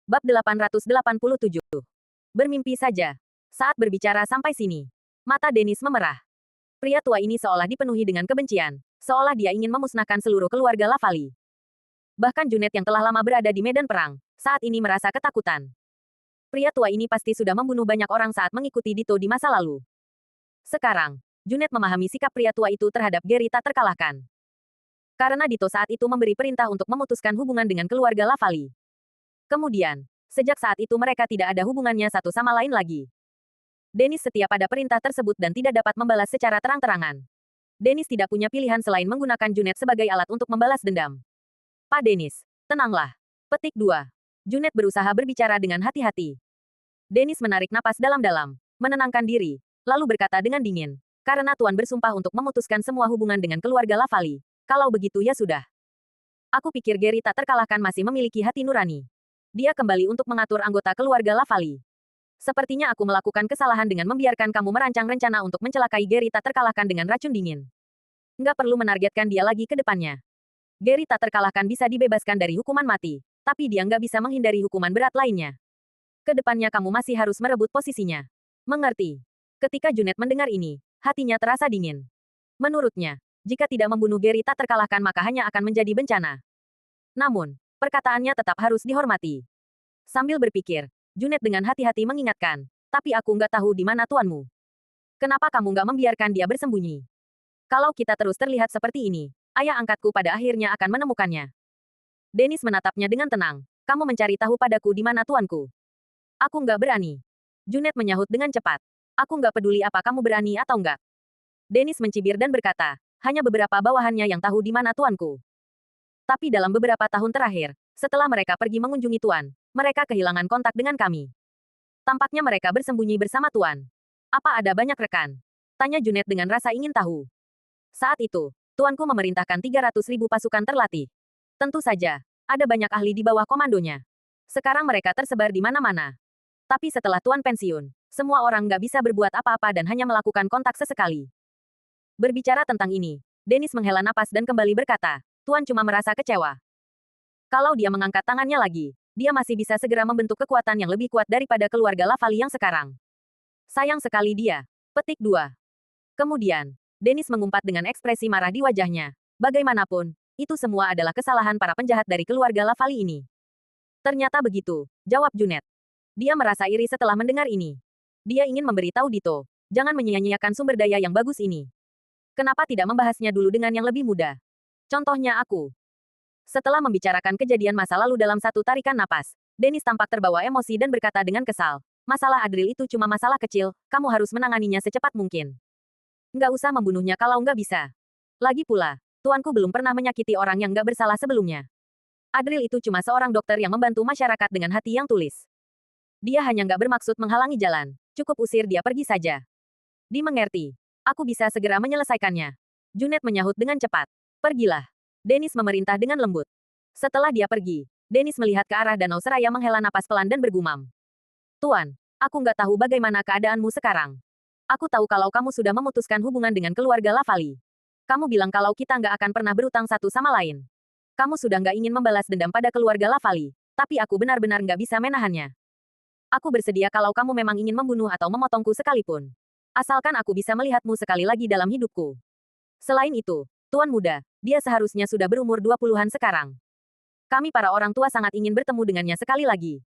Bab 887. Bermimpi saja. Saat berbicara sampai sini, mata Dennis memerah. Pria tua ini seolah dipenuhi dengan kebencian, seolah dia ingin memusnahkan seluruh keluarga Lavali. Bahkan Junet yang telah lama berada di medan perang, saat ini merasa ketakutan. Pria tua ini pasti sudah membunuh banyak orang saat mengikuti Dito di masa lalu. Sekarang, Junet memahami sikap pria tua itu terhadap Gary tak terkalahkan. Karena Dito saat itu memberi perintah untuk memutuskan hubungan dengan keluarga Lavali. Kemudian, sejak saat itu mereka tidak ada hubungannya satu sama lain lagi. Dennis setia pada perintah tersebut dan tidak dapat membalas secara terang-terangan. Dennis tidak punya pilihan selain menggunakan Junet sebagai alat untuk membalas dendam. Pak Dennis, tenanglah. Petik 2. Junet berusaha berbicara dengan hati-hati. Dennis menarik napas dalam-dalam, menenangkan diri, lalu berkata dengan dingin, karena Tuan bersumpah untuk memutuskan semua hubungan dengan keluarga Lavali. Kalau begitu ya sudah. Aku pikir Gary tak terkalahkan masih memiliki hati nurani. Dia kembali untuk mengatur anggota keluarga Lavali. Sepertinya aku melakukan kesalahan dengan membiarkan kamu merancang rencana untuk mencelakai Gary tak terkalahkan dengan racun dingin. Nggak perlu menargetkan dia lagi ke depannya. Gary tak terkalahkan bisa dibebaskan dari hukuman mati, tapi dia nggak bisa menghindari hukuman berat lainnya. Kedepannya kamu masih harus merebut posisinya. Mengerti? Ketika Junet mendengar ini, hatinya terasa dingin. Menurutnya, jika tidak membunuh Gary tak terkalahkan maka hanya akan menjadi bencana. Namun, perkataannya tetap harus dihormati. Sambil berpikir, Junet dengan hati-hati mengingatkan, tapi aku nggak tahu di mana tuanmu. Kenapa kamu nggak membiarkan dia bersembunyi? Kalau kita terus terlihat seperti ini, ayah angkatku pada akhirnya akan menemukannya. Dennis menatapnya dengan tenang. Kamu mencari tahu padaku di mana tuanku. Aku nggak berani. Junet menyahut dengan cepat. Aku nggak peduli apa kamu berani atau nggak. Dennis mencibir dan berkata, hanya beberapa bawahannya yang tahu di mana tuanku. Tapi dalam beberapa tahun terakhir, setelah mereka pergi mengunjungi Tuan, mereka kehilangan kontak dengan kami. Tampaknya mereka bersembunyi bersama Tuan. Apa ada banyak rekan? Tanya Junet dengan rasa ingin tahu. Saat itu, Tuanku memerintahkan 300.000 pasukan terlatih. Tentu saja, ada banyak ahli di bawah komandonya. Sekarang mereka tersebar di mana-mana. Tapi setelah Tuan pensiun, semua orang nggak bisa berbuat apa-apa dan hanya melakukan kontak sesekali. Berbicara tentang ini, Dennis menghela napas dan kembali berkata, Tuan cuma merasa kecewa. Kalau dia mengangkat tangannya lagi, dia masih bisa segera membentuk kekuatan yang lebih kuat daripada keluarga Lavali yang sekarang. Sayang sekali dia. Petik 2. Kemudian, Dennis mengumpat dengan ekspresi marah di wajahnya. Bagaimanapun, itu semua adalah kesalahan para penjahat dari keluarga Lavali ini. Ternyata begitu, jawab Junet. Dia merasa iri setelah mendengar ini. Dia ingin memberitahu Dito, jangan menyia-nyiakan sumber daya yang bagus ini. Kenapa tidak membahasnya dulu dengan yang lebih muda? Contohnya aku. Setelah membicarakan kejadian masa lalu dalam satu tarikan napas, Dennis tampak terbawa emosi dan berkata dengan kesal, masalah Adril itu cuma masalah kecil, kamu harus menanganinya secepat mungkin. Nggak usah membunuhnya kalau nggak bisa. Lagi pula, tuanku belum pernah menyakiti orang yang nggak bersalah sebelumnya. Adril itu cuma seorang dokter yang membantu masyarakat dengan hati yang tulus. Dia hanya nggak bermaksud menghalangi jalan, cukup usir dia pergi saja. Dimengerti. Aku bisa segera menyelesaikannya. Junet menyahut dengan cepat. Pergilah. Dennis memerintah dengan lembut. Setelah dia pergi, Dennis melihat ke arah danau seraya menghela napas pelan dan bergumam. Tuan, aku nggak tahu bagaimana keadaanmu sekarang. Aku tahu kalau kamu sudah memutuskan hubungan dengan keluarga Lavali. Kamu bilang kalau kita nggak akan pernah berutang satu sama lain. Kamu sudah nggak ingin membalas dendam pada keluarga Lavali, tapi aku benar-benar nggak bisa menahannya. Aku bersedia kalau kamu memang ingin membunuh atau memotongku sekalipun. Asalkan aku bisa melihatmu sekali lagi dalam hidupku. Selain itu, Tuan muda, dia seharusnya sudah berumur 20-an sekarang. Kami para orang tua sangat ingin bertemu dengannya sekali lagi.